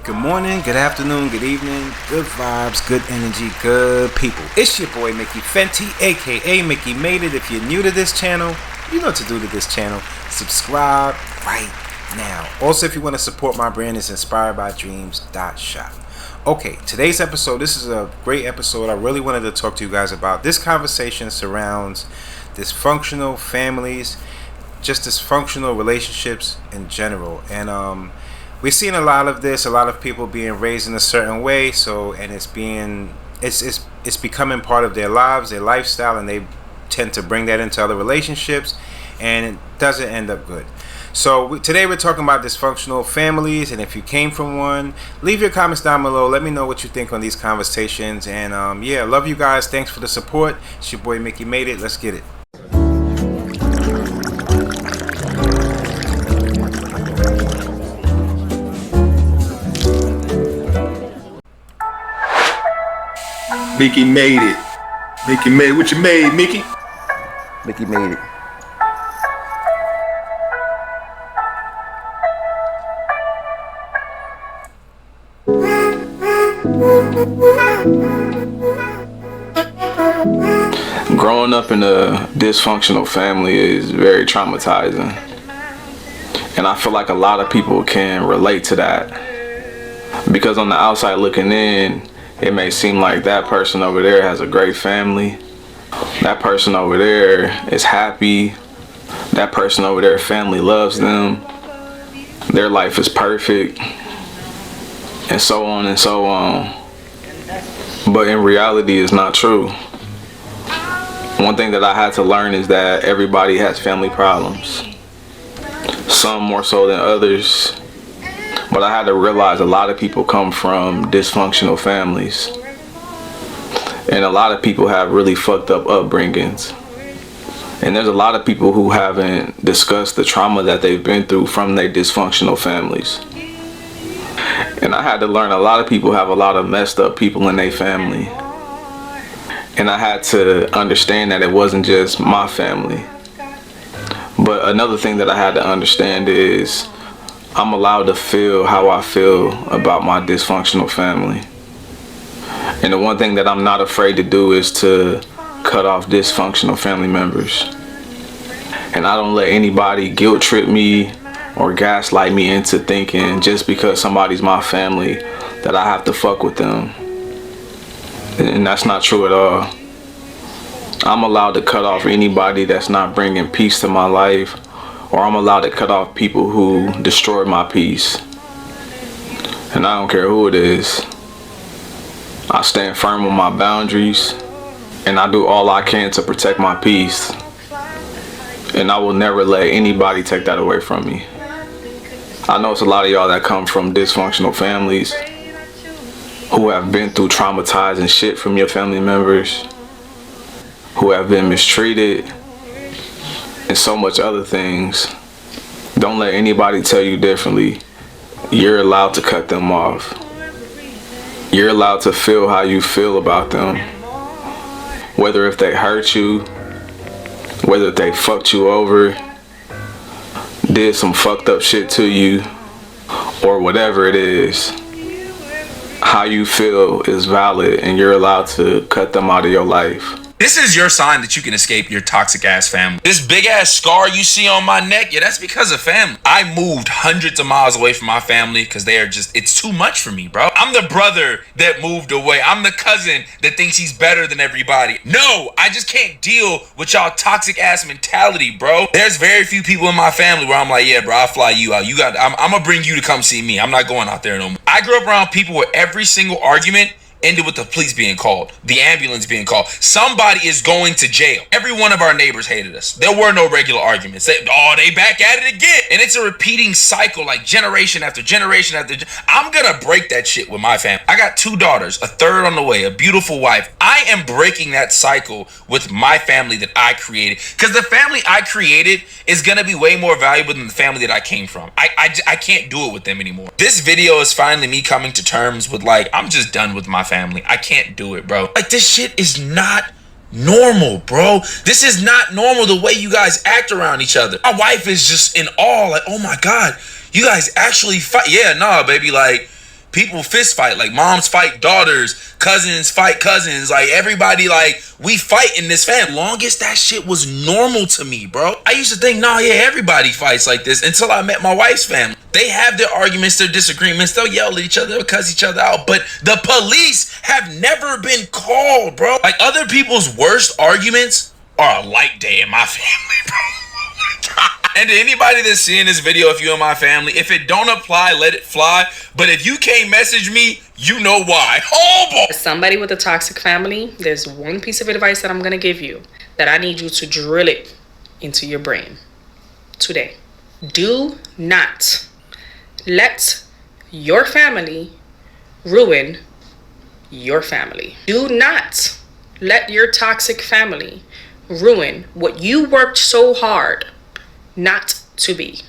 Good morning, good afternoon, good evening, good vibes, good energy, good people. It's your boy Mickey Fenty, aka Mickey Made It. If you're new to this channel, you know what to do to this channel. Subscribe right now. Also, if you want to support my brand, it's inspiredbydreams.shop. Okay, today's episode, this is a great episode. I really wanted to talk to you guys about. This conversation surrounds dysfunctional families, just dysfunctional relationships in general. And we've seen a lot of this, a lot of people being raised in a certain way, and it's becoming part of their lives, their lifestyle, and they tend to bring that into other relationships, and it doesn't end up good. So today we're talking about dysfunctional families, and if you came from one, leave your comments down below. Let me know what you think on these conversations, and yeah, love you guys. Thanks for the support. It's your boy Mickey Made It. Let's get it. Mickey made it. Mickey made it. What you made, Mickey? Mickey made it. Growing up in a dysfunctional family is very traumatizing. And I feel like a lot of people can relate to that. Because on the outside looking in, it may seem like that person over there has a great family. That person over there is happy. That person over there, family loves them. Their life is perfect. And so on and so on. But in reality, it's not true. One thing that I had to learn is that everybody has family problems. Some more so than others. But I had to realize a lot of people come from dysfunctional families. And a lot of people have really fucked up upbringings. And there's a lot of people who haven't discussed the trauma that they've been through from their dysfunctional families. And I had to learn a lot of people have a lot of messed up people in their family. And I had to understand that it wasn't just my family. But another thing that I had to understand is I'm allowed to feel how I feel about my dysfunctional family. And the one thing that I'm not afraid to do is to cut off dysfunctional family members. And I don't let anybody guilt trip me or gaslight me into thinking just because somebody's my family that I have to fuck with them. And that's not true at all. I'm allowed to cut off anybody that's not bringing peace to my life, or I'm allowed to cut off people who destroy my peace. And I don't care who it is. I stand firm on my boundaries, and I do all I can to protect my peace. And I will never let anybody take that away from me. I know it's a lot of y'all that come from dysfunctional families who have been through traumatizing shit from your family members, who have been mistreated, and so much other things. Don't let anybody tell you differently. You're allowed to cut them off. You're allowed to feel how you feel about them. Whether if they hurt you, whether they fucked you over, did some fucked up shit to you, or whatever it is. How you feel is valid, and you're allowed to cut them out of your life. This is your sign that you can escape your toxic ass family. This big ass scar you see on my neck, yeah, that's because of family. I moved hundreds of miles away from my family because it's too much for me, bro. I'm the brother that moved away. I'm the cousin that thinks he's better than everybody. No, I just can't deal with y'all toxic ass mentality, bro. There's very few people in my family where I'm like, yeah, bro, I'll fly you out. I'm gonna bring you to come see me. I'm not going out there no more. I grew up around people where every single argument ended with the police being called, the ambulance being called. Somebody is going to jail. Every one of our neighbors hated us. There were no regular arguments. They back at it again. And it's a repeating cycle, like generation after generation after. I'm gonna break that shit with my family. I got 2 daughters, a third on the way, a beautiful wife. I am breaking that cycle with my family that I created. Because the family I created is gonna be way more valuable than the family that I came from. I can't do it with them anymore. This video is finally me coming to terms with, like, I'm just done with my family. I can't do it, bro. Like, this shit is not normal, bro. This is not normal, the way you guys act around each other. My wife is just in awe, like, oh my God, you guys actually fight. Yeah, nah, baby, like, people fist fight. Like moms fight daughters, cousins fight cousins. Like everybody, like we fight in this family. Longest that shit was normal to me, bro. I used to think, nah, yeah, everybody fights like this until I met my wife's family. They have their arguments, their disagreements. They'll yell at each other, they'll cuss each other out. But the police have never been called, bro. Like other people's worst arguments are a light day in my family, bro. And to anybody that's seeing this video, if you're in my family, if it don't apply, let it fly. But if you can't message me, you know why. Oh boy. As somebody with a toxic family, there's one piece of advice that I'm going to give you that I need you to drill it into your brain today. Do not let your family ruin your family. Do not let your toxic family ruin what you worked so hard not to be.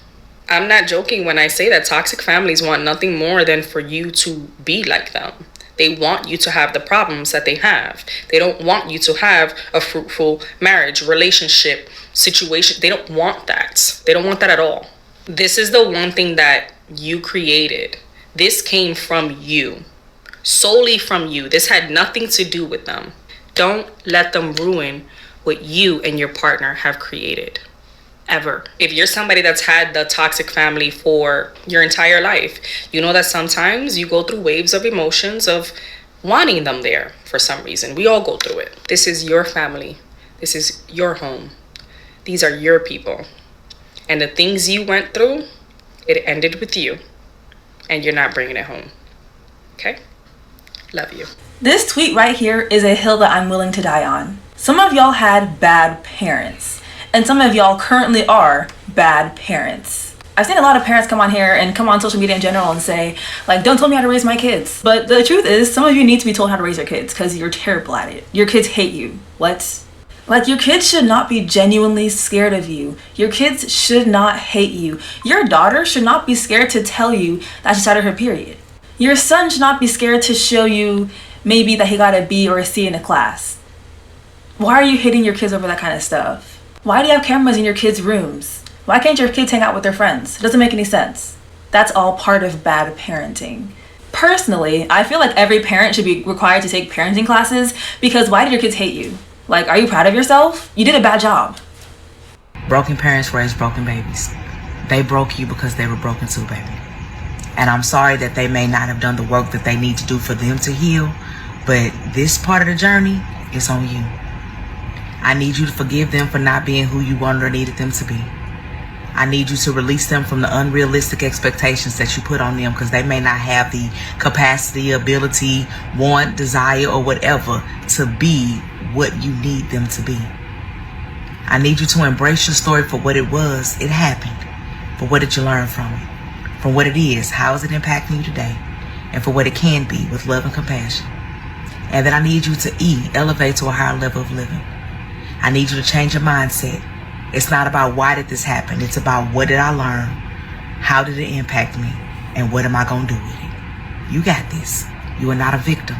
I'm not joking when I say that toxic families want nothing more than for you to be like them. They want you to have the problems that they have. They don't want you to have a fruitful marriage, relationship, situation. They don't want that. They don't want that at all. This is the one thing that you created. This came from you, solely from you. This had nothing to do with them. Don't let them ruin what you and your partner have created. Ever. If you're somebody that's had the toxic family for your entire life, you know that sometimes you go through waves of emotions of wanting them there for some reason. We all go through it. This is your family. This is your home. These are your people. And the things you went through, it ended with you. And you're not bringing it home. Okay? Love you. This tweet right here is a hill that I'm willing to die on. Some of y'all had bad parents. And some of y'all currently are bad parents. I've seen a lot of parents come on here and come on social media in general and say, like, don't tell me how to raise my kids. But the truth is, some of you need to be told how to raise your kids because you're terrible at it. Your kids hate you. What? Like, your kids should not be genuinely scared of you. Your kids should not hate you. Your daughter should not be scared to tell you that she started her period. Your son should not be scared to show you maybe that he got a B or a C in a class. Why are you hitting your kids over that kind of stuff? Why do you have cameras in your kids' rooms? Why can't your kids hang out with their friends? It doesn't make any sense. That's all part of bad parenting. Personally, I feel like every parent should be required to take parenting classes because why did your kids hate you? Like, are you proud of yourself? You did a bad job. Broken parents raise broken babies. They broke you because they were broken too, baby. And I'm sorry that they may not have done the work that they need to do for them to heal, but this part of the journey is on you. I need you to forgive them for not being who you wanted or needed them to be. I need you to release them from the unrealistic expectations that you put on them because they may not have the capacity, ability, want, desire, or whatever to be what you need them to be. I need you to embrace your story for what it was. It happened. But what did you learn from it? From what it is, how is it impacting you today? And for what it can be with love and compassion. And then I need you to elevate to a higher level of living. I need you to change your mindset. It's not about why did this happen. It's about what did I learn? How did it impact me? And what am I going to do with it? You got this. You are not a victim.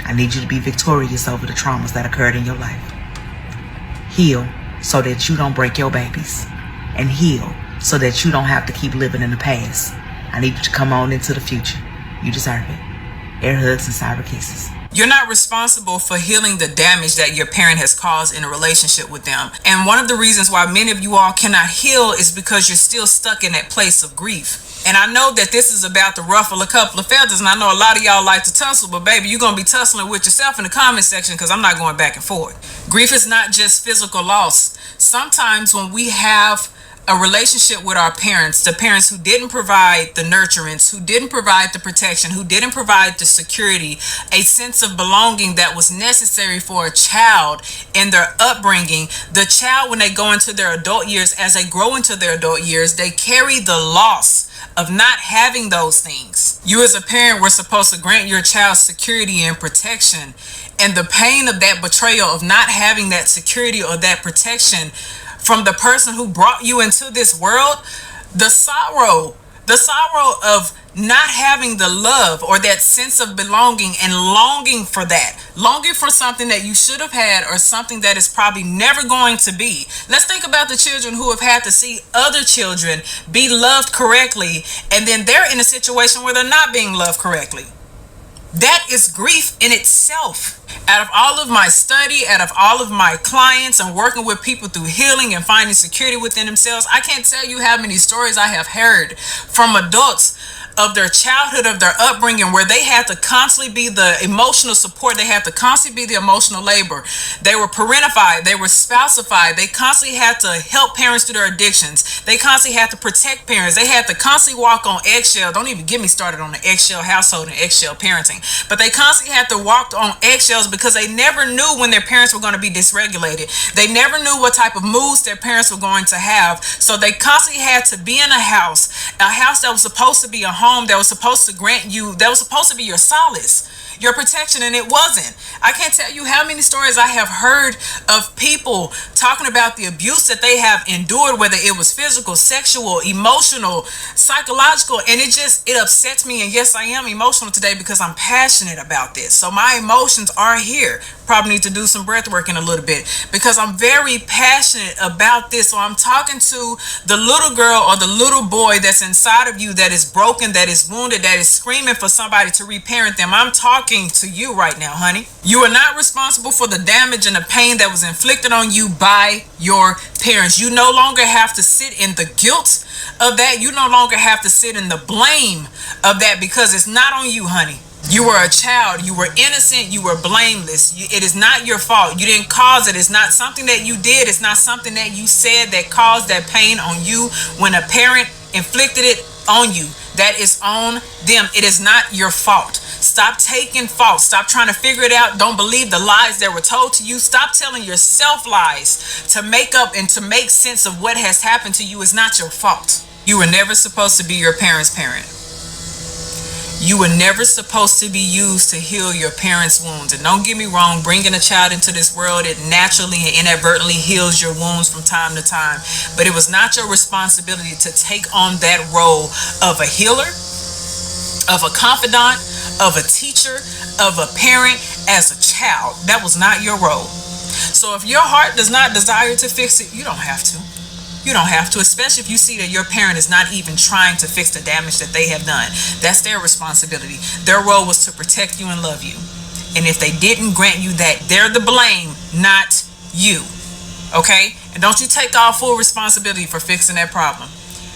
I need you to be victorious over the traumas that occurred in your life. Heal so that you don't break your babies. And heal so that you don't have to keep living in the past. I need you to come on into the future. You deserve it. Air hugs and cyber kisses. You're not responsible for healing the damage that your parent has caused in a relationship with them. And one of the reasons why many of you all cannot heal is because you're still stuck in that place of grief. And I know that this is about to ruffle a couple of feathers, and I know a lot of y'all like to tussle, but baby, you're going to be tussling with yourself in the comment section because I'm not going back and forth. Grief is not just physical loss. Sometimes when we have a relationship with our parents, the parents who didn't provide the nurturance, who didn't provide the protection, who didn't provide the security, a sense of belonging that was necessary for a child in their upbringing, the child, when they go into their adult years, as they grow into their adult years, they carry the loss of not having those things. You as a parent were supposed to grant your child security and protection, and the pain of that betrayal of not having that security or that protection from the person who brought you into this world, the sorrow The sorrow of not having the love or that sense of belonging and longing for that, longing for something that you should have had or something that is probably never going to be. Let's think about the children who have had to see other children be loved correctly, and then they're in a situation where they're not being loved correctly. That is grief in itself. Out of all of my study, out of all of my clients and working with people through healing and finding security within themselves, I can't tell you how many stories I have heard from adults of their childhood, of their upbringing, where they had to constantly be the emotional support. They had to constantly be the emotional labor. They were parentified. They were spouseified. They constantly had to help parents through their addictions. They constantly had to protect parents. They had to constantly walk on eggshells. Don't even get me started on the eggshell household and eggshell parenting. But they constantly had to walk on eggshells because they never knew when their parents were going to be dysregulated. They never knew what type of moods their parents were going to have. So they constantly had to be in a house that was supposed to be a home, that was supposed to grant you, that was supposed to be your solace, your protection, and it wasn't. I can't tell you how many stories I have heard of people talking about the abuse that they have endured, whether it was physical, sexual, emotional, psychological, and it upsets me. And yes, I am emotional today because I'm passionate about this. So my emotions are here. Probably need to do some breath work in a little bit because I'm very passionate about this. So I'm talking to the little girl or the little boy that's inside of you that is broken, that is wounded, that is screaming for somebody to reparent them. I'm talking to you right now, honey. You are not responsible for the damage and the pain that was inflicted on you by your parents. You no longer have to sit in the guilt of that. You no longer have to sit in the blame of that because it's not on you, honey. You were a child. You were innocent. You were blameless. It is not your fault. You didn't cause it. It's not something that you did. It's not something that you said that caused that pain on you when a parent inflicted it on you. That is on them. It is not your fault. Stop taking fault. Stop trying to figure it out. Don't believe the lies that were told to you. Stop telling yourself lies to make up and to make sense of what has happened to you. Is not your fault. You were never supposed to be your parents' parent. You were never supposed to be used to heal your parents' wounds. And don't get me wrong, bringing a child into this world, it naturally and inadvertently heals your wounds from time to time. But it was not your responsibility to take on that role of a healer, of a confidant, of a teacher, of a parent as a child. That was not your role. So if your heart does not desire to fix it, you don't have to. You don't have to, especially if you see that your parent is not even trying to fix the damage that they have done. That's their responsibility. Their role was to protect you and love you. And if they didn't grant you that, they're the blame, not you. Okay? And don't you take all full responsibility for fixing that problem.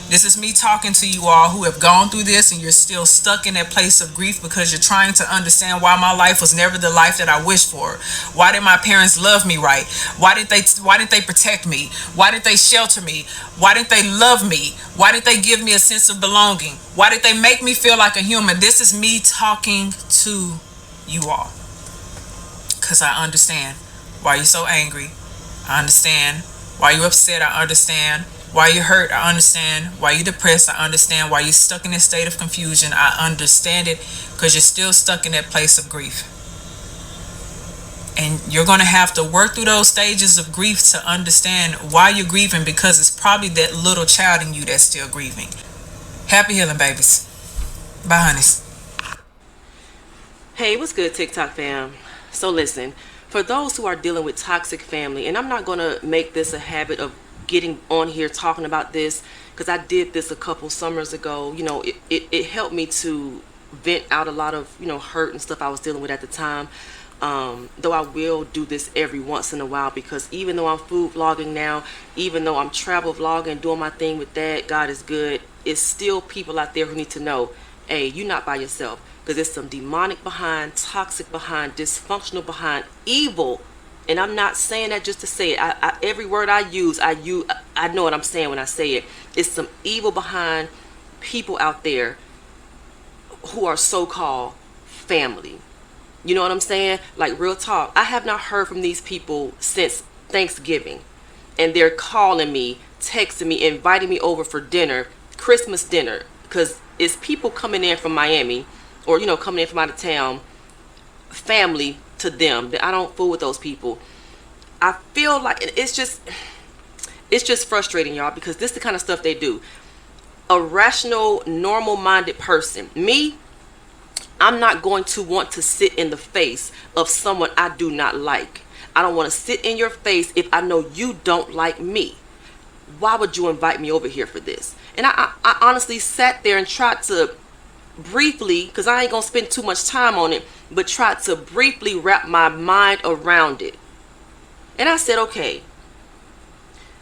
This is me talking to you all who have gone through this and you're still stuck in that place of grief because you're trying to understand why my life was never the life that I wished for. Why did my parents love me right? Why didn't they protect me? Why didn't they shelter me? Why didn't they love me? Why didn't they give me a sense of belonging? Why did they make me feel like a human? This is me talking to you all because I understand why you're so angry. I understand why you're upset. I understand why you're hurt. I understand why you're depressed. I understand why you're stuck in this state of confusion. I understand it because you're still stuck in that place of grief. And you're going to have to work through those stages of grief to understand why you're grieving, because it's probably that little child in you that's still grieving. Happy healing, babies. Bye, honeys. Hey, what's good, TikTok fam? So listen, for those who are dealing with toxic family, and I'm not going to make this a habit of getting on here talking about this because I did this a couple summers ago. You know, it helped me to vent out a lot of, you know, hurt and stuff I was dealing with at the time. Though I will do this every once in a while, because even though I'm food vlogging now, even though I'm travel vlogging, doing my thing with that, God is good, it's still people out there who need to know, hey, you're not by yourself, because there's some demonic behind, toxic behind, dysfunctional behind, evil. And I'm not saying that just to say it. Every word I use, I know what I'm saying when I say it. It's some evil behind people out there who are so-called family. You know what I'm saying? Like, real talk. I have not heard from these people since Thanksgiving. And they're calling me, texting me, inviting me over for dinner, Christmas dinner. Because it's people coming in from Miami, or, you know, coming in from out of town, family to them. That I don't fool with those people. I feel like it's just frustrating, y'all, because this is the kind of stuff they do. a rational, normal-minded person. Me, I'm not going to want to sit in the face of someone I do not like. I don't want to sit in your face if I know you don't like me. Why would you invite me over here for this? And I honestly sat there and tried to briefly, because I ain't going to spend too much time on it, but tried to briefly wrap my mind around it. And I said, okay,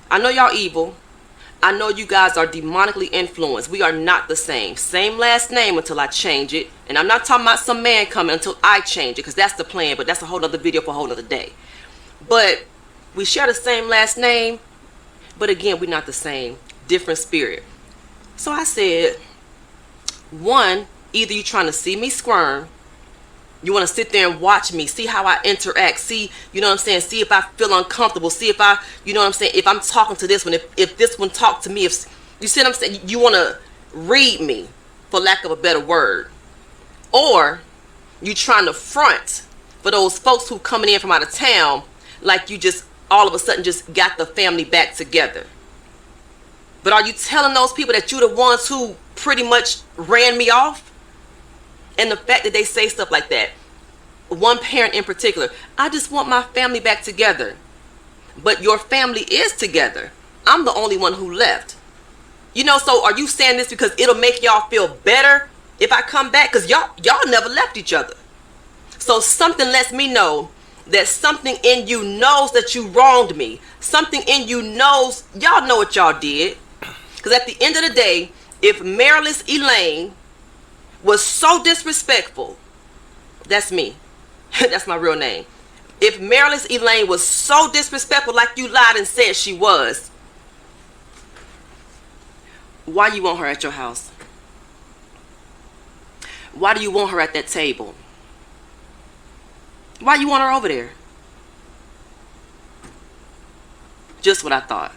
I know y'all evil. I know you guys are demonically influenced. We are not the same. Same last name until I change it. And I'm not talking about some man coming until I change it, because that's the plan. But that's a whole other video for a whole other day. But we share the same last name. But again, we're not the same. Different spirit. So I said, one, either you're trying to see me squirm. You want to sit there and watch me, see how I interact, see, you know what I'm saying, see if I feel uncomfortable, see if I, you know what I'm saying, if I'm talking to this one, if this one talked to me, if, you see what I'm saying, you want to read me, for lack of a better word. Or you trying to front for those folks who coming in from out of town, like you just all of a sudden just got the family back together. But are you telling those people that you're the ones who pretty much ran me off? And the fact that they say stuff like that, one parent in particular, I just want my family back together. But your family is together. I'm the only one who left. You know, so are you saying this because it'll make y'all feel better if I come back? Because y'all never left each other. So something lets me know that something in you knows that you wronged me. Something in you knows, y'all know what y'all did. Because at the end of the day, if Marilyn Elaine was so disrespectful, that's me. That's my real name. If Marilyn Elaine was so disrespectful like you lied and said she was, why you want her at your house? Why do you want her at that table? Why you want her over there? Just what I thought.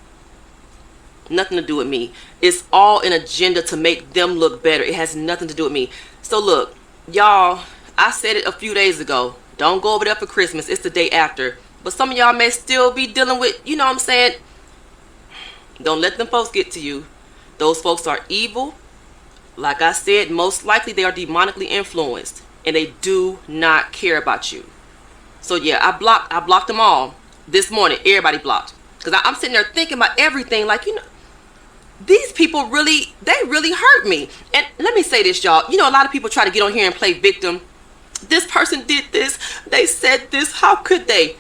Nothing to do with me. It's all an agenda to make them look better. It has nothing to do with me. So look, y'all, I said it a few days ago. Don't go over there for Christmas. It's the day after. But some of y'all may still be dealing with, you know what I'm saying? Don't let them folks get to you. Those folks are evil. Like I said, most likely they are demonically influenced. And they do not care about you. So yeah, I blocked them all this morning. Everybody blocked. Because I'm sitting there thinking about everything like, you know, these people really, they really hurt me. And let me say this, y'all. You know, a lot of people try to get on here and play victim. This person did this. They said this. How could they?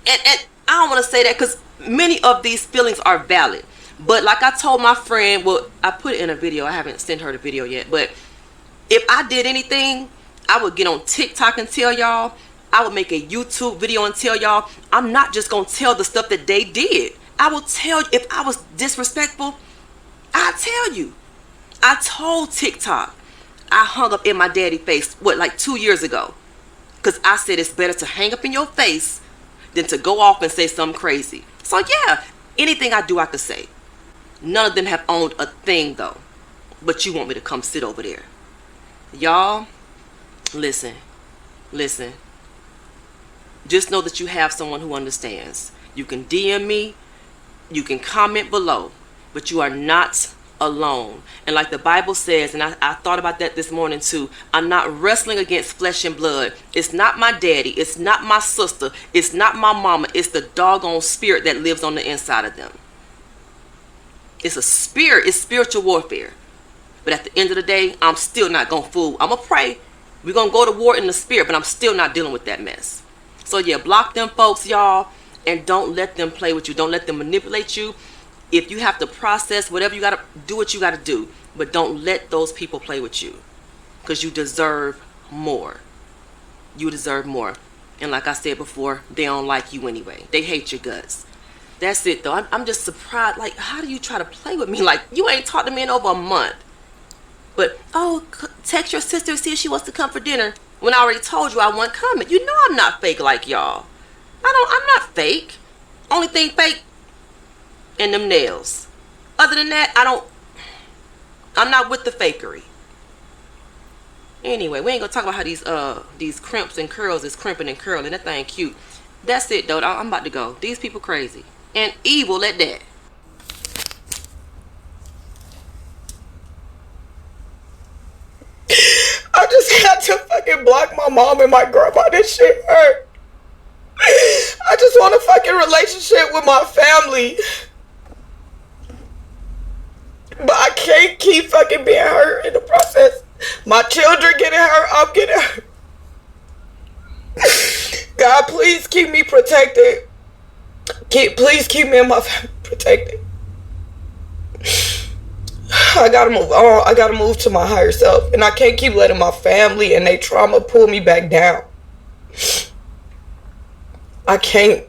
And I don't want to say that because many of these feelings are valid. But like I told my friend, well, I put it in a video. I haven't sent her the video yet. But if I did anything, I would get on TikTok and tell y'all. I would make a YouTube video and tell y'all. I'm not just going to tell the stuff that they did. I will tell you if I was disrespectful. I'll tell you. I told TikTok. I hung up in my daddy face, what, like 2 years ago. Because I said it's better to hang up in your face than to go off and say something crazy. So yeah, anything I do, I could say. None of them have owned a thing though. But you want me to come sit over there. Y'all, listen. Just know that you have someone who understands. You can DM me. You can comment below. But you are not alone. And like the Bible says, and I thought about that this morning too, I'm not wrestling against flesh and blood. It's not my daddy. It's not my sister. It's not my mama. It's the doggone spirit that lives on the inside of them. It's a spirit. It's spiritual warfare. But at the end of the day, I'm still not going to fool. I'm going to pray. We're going to go to war in the spirit, but I'm still not dealing with that mess. So yeah, block them folks, y'all, and don't let them play with you. Don't let them manipulate you. If you have to process whatever, you got to do what you got to do. But don't let those people play with you. Because you deserve more. You deserve more. And like I said before, they don't like you anyway. They hate your guts. That's it though. I'm just surprised. Like, how do you try to play with me? Like, you ain't talked to me in over a month. But, oh, text your sister and see if she wants to come for dinner. When I already told you I wasn't coming. You know I'm not fake like y'all. I'm not fake. Only thing fake, and them nails. Other than that, I'm not with the fakery. Anyway, we ain't gonna talk about how these crimps and curls is crimping and curling. That thing cute. That's it though. I'm about to go. These people crazy and evil at that. to fucking block my mom and my grandma. This shit hurt. I just want a fucking relationship with my family. But I can't keep fucking being hurt in the process. My children getting hurt, I'm getting hurt. God, please keep me protected. Please keep me and my family protected. I gotta move on. I gotta move to my higher self. And I can't keep letting my family and their trauma pull me back down. I can't.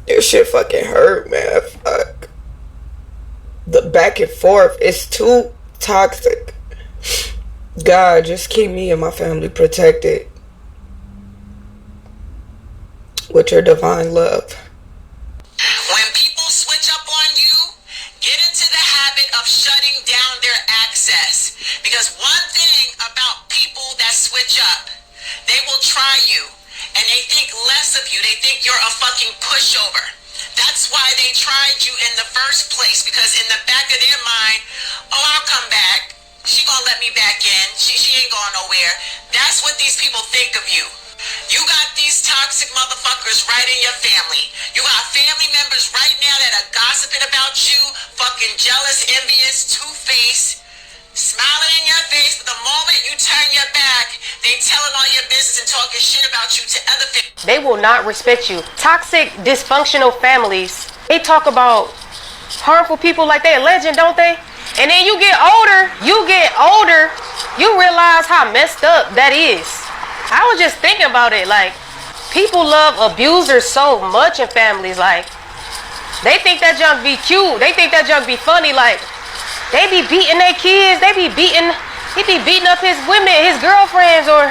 This shit fucking hurt, man. Fuck. The back and forth is too toxic. God, just keep me and my family protected with your divine love. When people switch up on you, get into the habit of shutting down their access. Because one thing about people that switch up, they will try you and they think less of you. They think you're a fucking pushover. That's why they tried you in the first place, because in the back of their mind, oh, I'll come back. She gonna let me back in. She ain't going nowhere. That's what these people think of you. You got these toxic motherfuckers right in your family. You got family members right now that are gossiping about you, fucking jealous, envious, two-faced, smiling in your face, but the moment you turn your back, they telling all your business and talking shit about you to other people. They will not respect you. Toxic, dysfunctional families, they talk about harmful people like they're a legend, don't they? And then you get older, you realize how messed up that is. I was just thinking about it, like, people love abusers so much in families, like, they think that junk be cute, they think that junk be funny, like, they be beating their kids, he be beating up his women, his girlfriends, or,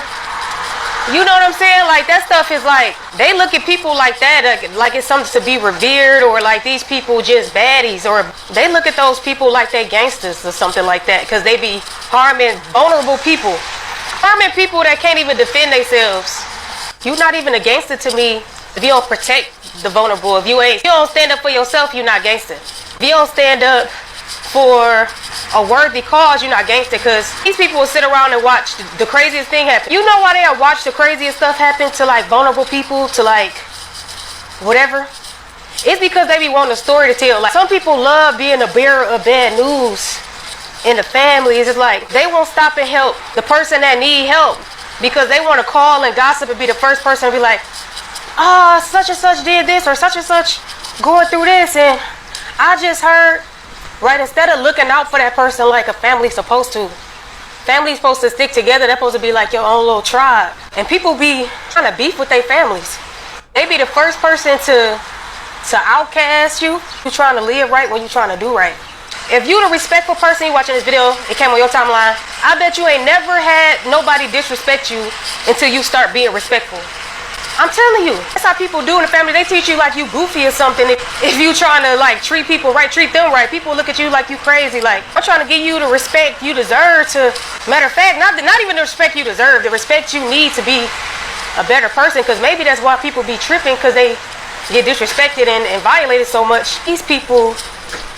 you know what I'm saying? Like, that stuff is like, they look at people like that, like it's something to be revered, or like these people just baddies, or they look at those people like they gangsters or something like that, because they be harming vulnerable people. Harming people that can't even defend themselves. You're not even a gangster to me if you don't protect the vulnerable. If you don't stand up for yourself, you're not gangster. If you don't stand up for a worthy cause, you're not gangster, because these people will sit around and watch the craziest thing happen. You know why they watch the craziest stuff happen to like vulnerable people, to like whatever? It's because they be wanting a story to tell. Like, some people love being a bearer of bad news in the family. It's just like they won't stop and help the person that need help, because they want to call and gossip and be the first person to be like, oh, such and such did this, or such and such going through this, and I just heard. Right, instead of looking out for that person like a family's supposed to. Family's supposed to stick together. They're supposed to be like your own little tribe. And people be trying to beef with their families. They be the first person to outcast you. You're trying to live right when you're trying to do right. If you the respectful person, you watching this video, it came on your timeline, I bet you ain't never had nobody disrespect you until you start being respectful. I'm telling you, that's how people do in the family. They teach you like you goofy or something. If you trying to like treat people right, treat them right, people look at you like you crazy. Like, I'm trying to give you the respect you deserve to, matter of fact, not even the respect you deserve, the respect you need to be a better person, because maybe that's why people be tripping, because they get disrespected and violated so much. These people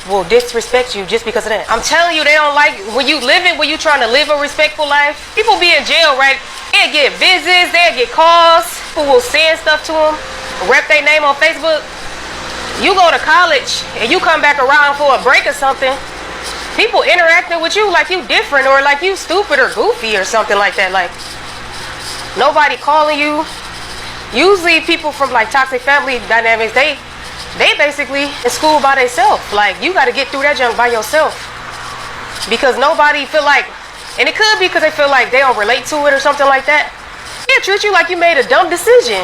will disrespect you just because of that. I'm telling you, they don't like when you trying to live a respectful life. People be in jail, right? They'll get visits, they'll get calls. People will send stuff to them, rep their name on Facebook. You go to college and you come back around for a break or something, people interacting with you like you different, or like you stupid or goofy or something like that. Like, nobody calling you. Usually people from like toxic family dynamics, they basically in school by themselves. Like, you got to get through that junk by yourself, because nobody feel like, and it could be because they feel like they don't relate to it or something like that. They treat you like you made a dumb decision,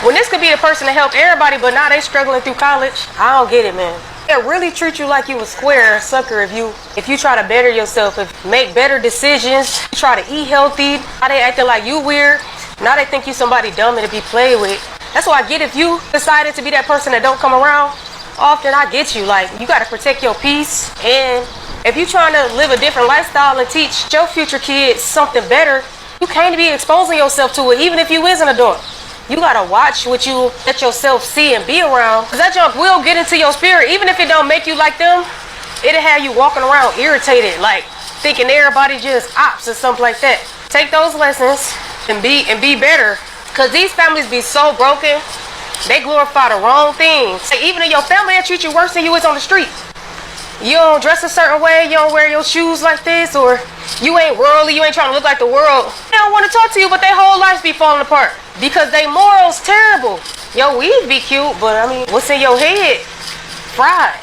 when this could be the person to help everybody, but now they struggling through college. I don't get it, man. They really treat you like you a square sucker if you try to better yourself, if make better decisions, try to eat healthy. Now they acting like you weird. Now they think you somebody dumb and to be played with. That's why I get, if you decided to be that person that don't come around often, I get you. Like, you got to protect your peace. And if you trying to live a different lifestyle and teach your future kids something better, you can't be exposing yourself to it, even if you is an adult. You got to watch what you let yourself see and be around, because that junk will get into your spirit. Even if it don't make you like them, it'll have you walking around irritated. Like, thinking everybody just ops or something like that. Take those lessons and be better. Cause these families be so broken, they glorify the wrong things. Like even in your family, they treat you worse than you is on the street. You don't dress a certain way, you don't wear your shoes like this, or you ain't worldly, you ain't trying to look like the world. They don't want to talk to you, but their whole life be falling apart because they morals terrible. Your weave be cute, but I mean, what's in your head? Fried.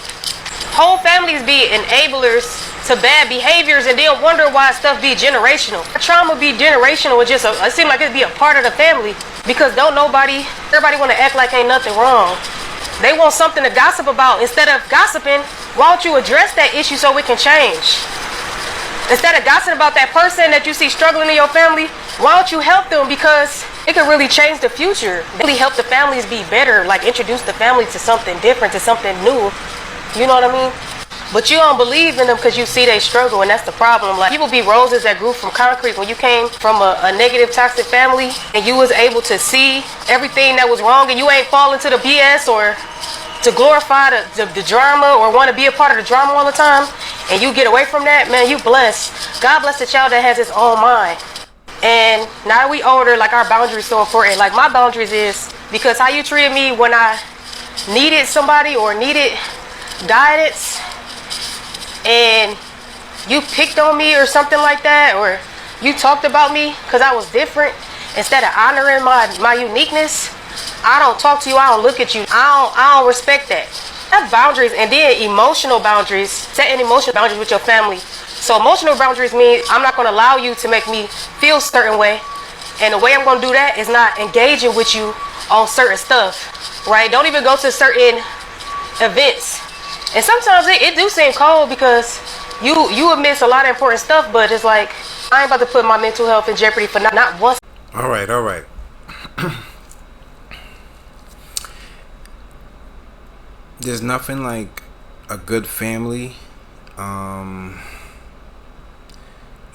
Whole families be enablers to bad behaviors and they'll wonder why stuff be generational. Trauma be generational. It seems like it'd be a part of the family because everybody want to act like ain't nothing wrong. They want something to gossip about. Instead of gossiping, why don't you address that issue so it can change? Instead of gossiping about that person that you see struggling in your family, why don't you help them, because it could really change the future. Really help the families be better, like introduce the family to something different, to something new. You know what I mean? But you don't believe in them because you see they struggle, and that's the problem. Like, people be roses that grew from concrete. When you came from a negative, toxic family and you was able to see everything that was wrong and you ain't fall into the BS or to glorify the drama or want to be a part of the drama all the time, and you get away from that, man, you blessed. God bless the child that has his own mind. And now that we older, like, our boundaries so important. Like, my boundaries is because how you treated me when I needed somebody or needed guidance, and you picked on me or something like that, or you talked about me because I was different, instead of honoring my uniqueness, I don't talk to you, I don't look at you, I don't respect that. That's boundaries. And then emotional boundaries, setting emotional boundaries with your family. So emotional boundaries mean I'm not going to allow you to make me feel a certain way, and the way I'm going to do that is not engaging with you on certain stuff, right? Don't even go to certain events. And sometimes it do seem cold because you will miss a lot of important stuff, but it's like, I ain't about to put my mental health in jeopardy for not once. All right. There's nothing like a good family. You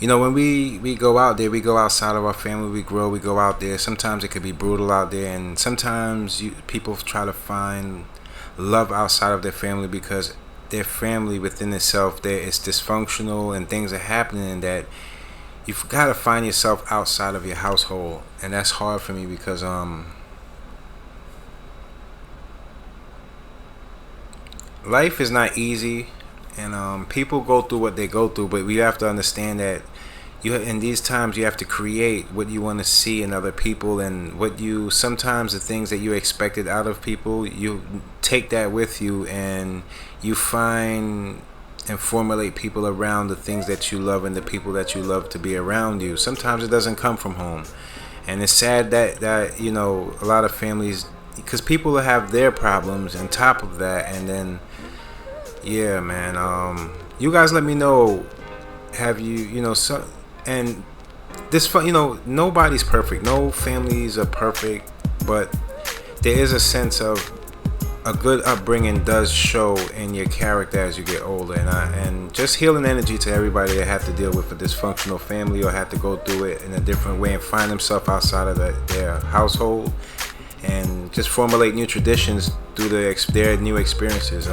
know, when we go out there, we go outside of our family, we grow, we go out there. Sometimes it could be brutal out there, and sometimes people try to find love outside of their family because their family within itself there is dysfunctional and things are happening that you've got to find yourself outside of your household. And that's hard for me because life is not easy, and people go through what they go through, but we have to understand that in these times you have to create what you want to see in other people, and sometimes the things that you expected out of people, you take that with you and you find and formulate people around the things that you love and the people that you love to be around you. Sometimes it doesn't come from home, and it's sad that you know, a lot of families, because people have their problems on top of that. And then yeah, man, you guys let me know, have you know, so, and this, you know, nobody's perfect, no families are perfect, but there is a sense of a good upbringing does show in your character as you get older. And just healing energy to everybody that have to deal with a dysfunctional family or have to go through it in a different way and find themselves outside of their household, and just formulate new traditions through their new experiences.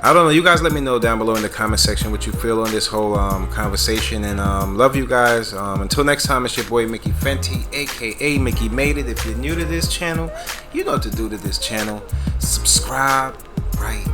I don't know, you guys let me know down below in the comment section what you feel on this whole conversation, and love you guys. Until next time, it's your boy Mickey Fenty, aka Mickey Made It. If you're new to this channel, you know what to do to this channel. Subscribe right